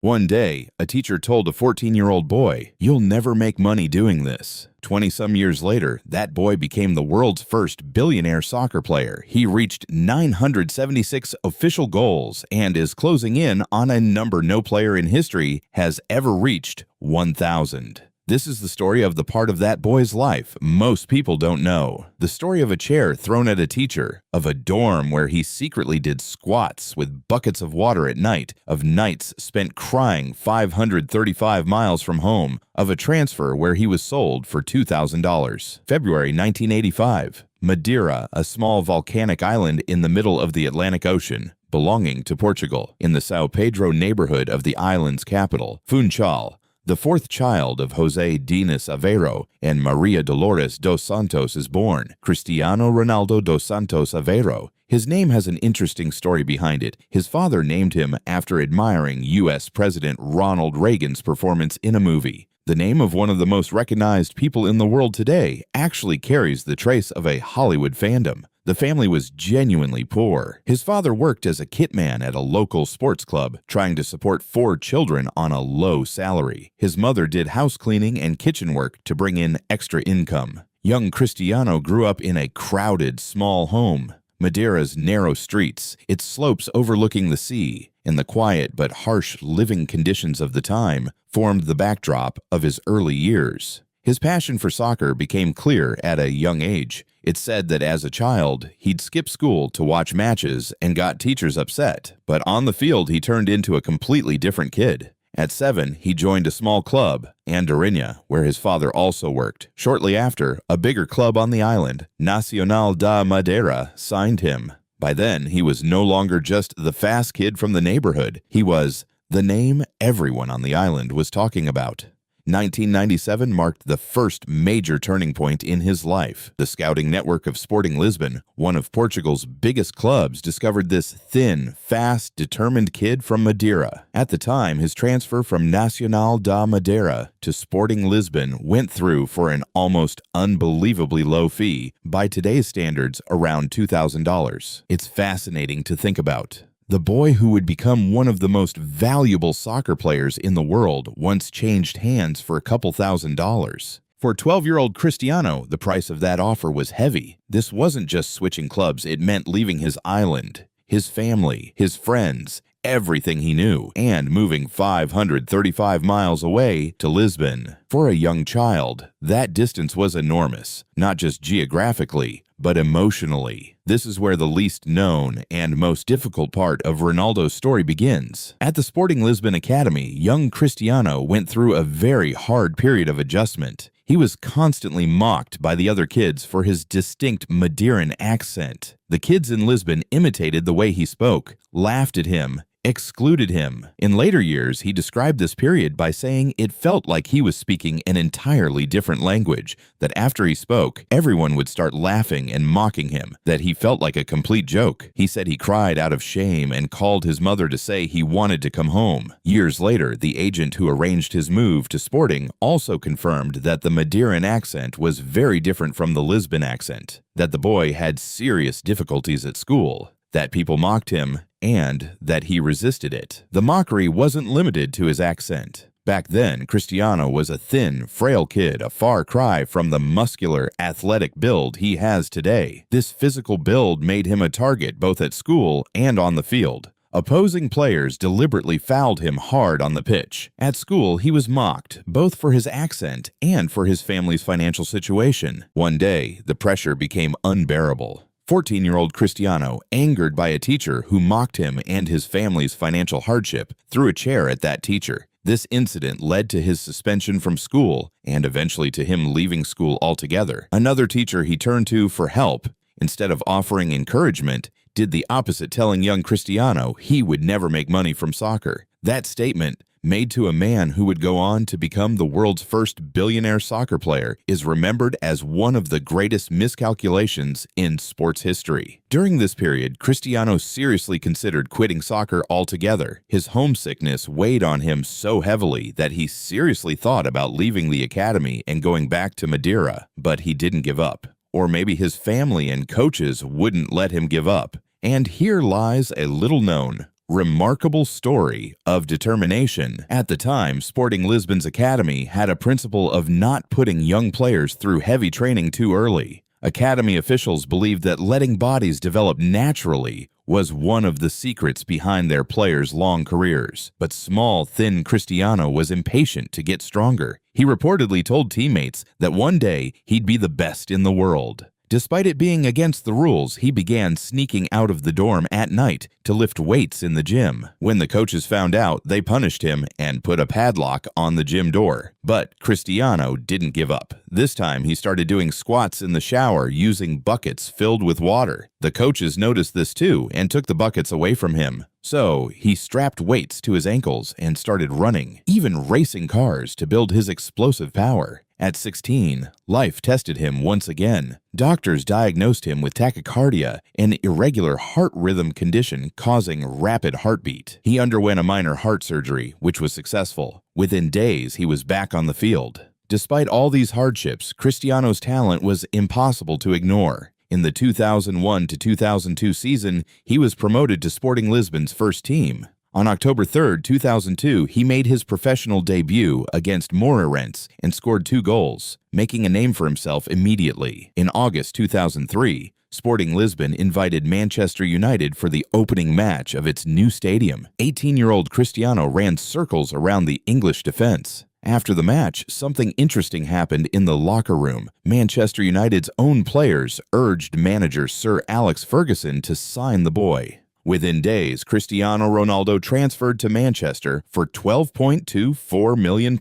One day, a teacher told a 14-year-old boy, "You'll never make money doing this." 20-some years later, that boy became the world's first billionaire soccer player. He reached 976 official goals and is closing in on a number no player in history has ever reached: 1,000. This is the story of the part of that boy's life most people don't know. The story of a chair thrown at a teacher, of a dorm where he secretly did squats with buckets of water at night, of nights spent crying 535 miles from home, of a transfer where he was sold for $2,000. February 1985. Madeira, a small volcanic island in the middle of the Atlantic Ocean, belonging to Portugal, in the São Pedro neighborhood of the island's capital, Funchal. The fourth child of José Dinis Aveiro and Maria Dolores dos Santos is born, Cristiano Ronaldo dos Santos Aveiro. His name has an interesting story behind it. His father named him after admiring U.S. President Ronald Reagan's performance in a movie. The name of one of the most recognized people in the world today actually carries the trace of a Hollywood fandom. The family was genuinely poor. His father worked as a kitman at a local sports club, trying to support 4 children on a low salary. His mother did house cleaning and kitchen work to bring in extra income. Young Cristiano grew up in a crowded, small home. Madeira's narrow streets, its slopes overlooking the sea, and the quiet but harsh living conditions of the time formed the backdrop of his early years. His passion for soccer became clear at a young age. It's said that as a child, he'd skip school to watch matches and got teachers upset, but on the field he turned into a completely different kid. At 7, he joined a small club, Andorinha, where his father also worked. Shortly after, a bigger club on the island, Nacional da Madeira, signed him. By then, he was no longer just the fast kid from the neighborhood. He was the name everyone on the island was talking about. 1997 marked the first major turning point in his life. The scouting network of Sporting Lisbon, one of Portugal's biggest clubs, discovered this thin, fast, determined kid from Madeira. At the time, his transfer from Nacional da Madeira to Sporting Lisbon went through for an almost unbelievably low fee, by today's standards around $2,000. It's fascinating to think about. The boy who would become one of the most valuable soccer players in the world once changed hands for a couple $1,000s. For 12-year-old Cristiano, the price of that offer was heavy. This wasn't just switching clubs, it meant leaving his island, his family, his friends, everything he knew, and moving 535 miles away to Lisbon. For a young child, that distance was enormous, not just geographically, but emotionally. This is where the least known and most difficult part of Ronaldo's story begins. At the Sporting Lisbon Academy, young Cristiano went through a very hard period of adjustment. He was constantly mocked by the other kids for his distinct Madeiran accent. The kids in Lisbon imitated the way he spoke, laughed at him, excluded him. In later years, he described this period by saying it felt like he was speaking an entirely different language, that after he spoke, everyone would start laughing and mocking him, that he felt like a complete joke. He said he cried out of shame and called his mother to say he wanted to come home. Years later, the agent who arranged his move to Sporting also confirmed that the Madeiran accent was very different from the Lisbon accent, that the boy had serious difficulties at school, that people mocked him, and that he resisted it. The mockery wasn't limited to his accent. Back then, Cristiano was a thin, frail kid, a far cry from the muscular, athletic build he has today. This physical build made him a target both at school and on the field. Opposing players deliberately fouled him hard on the pitch. At school, he was mocked, both for his accent and for his family's financial situation. One day, the pressure became unbearable. 14-year-old Cristiano, angered by a teacher who mocked him and his family's financial hardship, threw a chair at that teacher. This incident led to his suspension from school and eventually to him leaving school altogether. Another teacher he turned to for help, instead of offering encouragement, did the opposite, telling young Cristiano he would never make money from soccer. That statement, made to a man who would go on to become the world's first billionaire soccer player, is remembered as one of the greatest miscalculations in sports history. During this period, Cristiano seriously considered quitting soccer altogether. His homesickness weighed on him so heavily that he seriously thought about leaving the academy and going back to Madeira, but he didn't give up. Or maybe his family and coaches wouldn't let him give up. And here lies a little-known, remarkable story of determination. At the time, Sporting Lisbon's academy had a principle of not putting young players through heavy training too early. Academy officials believed that letting bodies develop naturally was one of the secrets behind their players' long careers. But small, thin Cristiano was impatient to get stronger. He reportedly told teammates that one day he'd be the best in the world. Despite it being against the rules, he began sneaking out of the dorm at night to lift weights in the gym. When the coaches found out, they punished him and put a padlock on the gym door. But Cristiano didn't give up. This time, he started doing squats in the shower using buckets filled with water. The coaches noticed this too and took the buckets away from him. So he strapped weights to his ankles and started running, even racing cars to build his explosive power. At 16, life tested him once again. Doctors diagnosed him with tachycardia, an irregular heart rhythm condition causing rapid heartbeat. He underwent a minor heart surgery, which was successful. Within days, he was back on the field. Despite all these hardships, Cristiano's talent was impossible to ignore. In the 2001 to 2002 season, he was promoted to Sporting Lisbon's first team. On October 3, 2002, he made his professional debut against Moreirense and scored 2 goals, making a name for himself immediately. In August 2003, Sporting Lisbon invited Manchester United for the opening match of its new stadium. 18-year-old Cristiano ran circles around the English defense. After the match, something interesting happened in the locker room. Manchester United's own players urged manager Sir Alex Ferguson to sign the boy. Within days, Cristiano Ronaldo transferred to Manchester for £12.24 million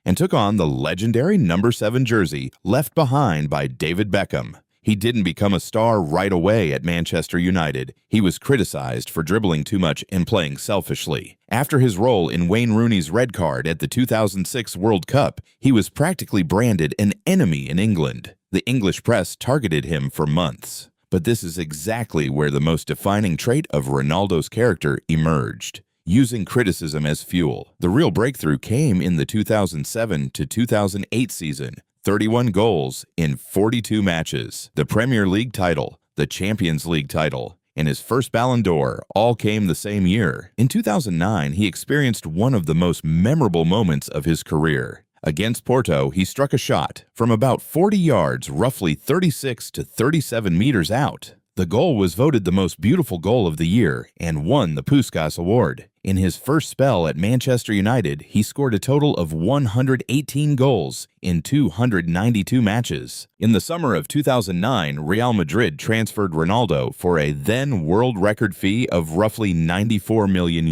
and took on the legendary number 7 jersey left behind by David Beckham. He didn't become a star right away at Manchester United. He was criticized for dribbling too much and playing selfishly. After his role in Wayne Rooney's red card at the 2006 World Cup, he was practically branded an enemy in England. The English press targeted him for months. But this is exactly where the most defining trait of Ronaldo's character emerged, using criticism as fuel. The real breakthrough came in the 2007 to 2008 season. 31 goals in 42 matches, the Premier League title, the Champions League title, and his first Ballon d'Or all came the same year. In 2009, he experienced one of the most memorable moments of his career. Against Porto, he struck a shot from about 40 yards, roughly 36 to 37 meters out. The goal was voted the most beautiful goal of the year and won the Puskás Award. In his first spell at Manchester United, he scored a total of 118 goals in 292 matches. In the summer of 2009, Real Madrid transferred Ronaldo for a then world record fee of roughly €94 million.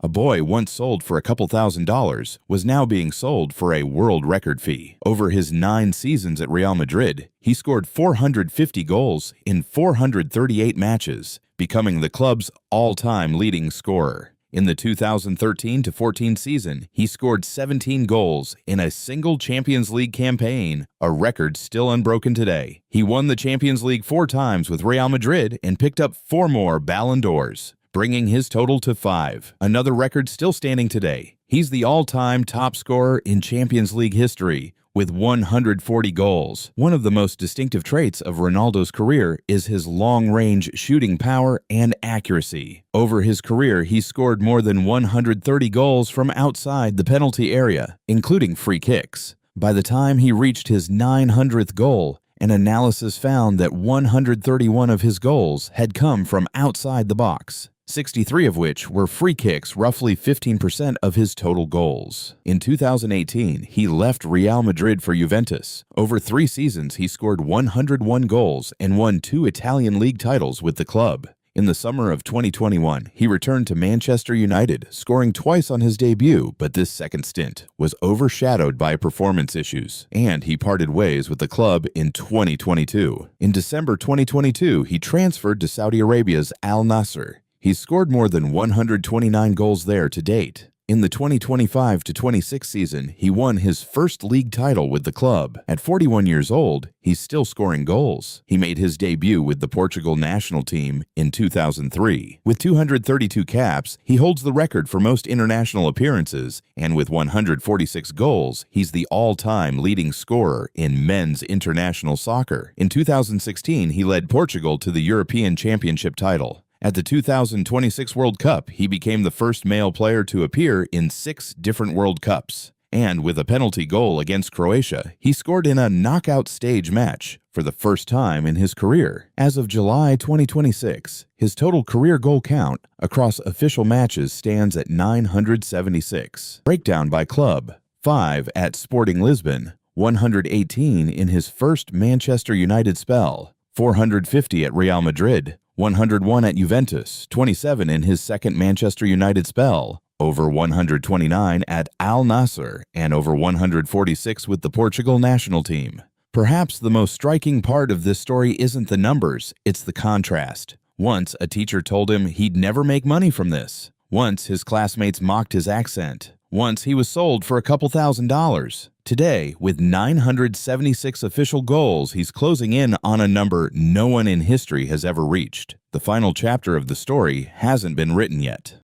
A boy once sold for a couple $1,000s was now being sold for a world record fee. Over his 9 seasons at Real Madrid, he scored 450 goals in 438 matches, becoming the club's all-time leading scorer. In the 2013-14 season, he scored 17 goals in a single Champions League campaign, a record still unbroken today. He won the Champions League 4 times with Real Madrid and picked up 4 more Ballon d'Ors, bringing his total to 5, another record still standing today. He's the all-time top scorer in Champions League history with 140 goals. One of the most distinctive traits of Ronaldo's career is his long-range shooting power and accuracy. Over his career, he scored more than 130 goals from outside the penalty area, including free kicks. By the time he reached his 900th goal, an analysis found that 131 of his goals had come from outside the box, 63 of which were free kicks, roughly 15% of his total goals. In 2018, he left Real Madrid for Juventus. Over 3 seasons, he scored 101 goals and won 2 Italian league titles with the club. In the summer of 2021, he returned to Manchester United, scoring twice on his debut, but this second stint was overshadowed by performance issues, and he parted ways with the club in 2022. In December 2022, he transferred to Saudi Arabia's Al Nassr. He's scored more than 129 goals there to date. In the 2025-26 season, he won his first league title with the club. At 41 years old, he's still scoring goals. He made his debut with the Portugal national team in 2003. With 232 caps, he holds the record for most international appearances, and with 146 goals, he's the all-time leading scorer in men's international soccer. In 2016, he led Portugal to the European Championship title. At the 2026 World Cup, he became the first male player to appear in 6 different World Cups. And with a penalty goal against Croatia, he scored in a knockout stage match for the first time in his career. As of July 2026, his total career goal count across official matches stands at 976. Breakdown by club: 5 at Sporting Lisbon, 118 in his first Manchester United spell, 450 at Real Madrid, 101 at Juventus, 27 in his second Manchester United spell, over 129 at Al Nassr, and over 146 with the Portugal national team. Perhaps the most striking part of this story isn't the numbers, it's the contrast. Once, a teacher told him he'd never make money from this. Once, his classmates mocked his accent. Once, he was sold for a couple $1,000s. Today, with 976 official goals, he's closing in on a number no one in history has ever reached. The final chapter of the story hasn't been written yet.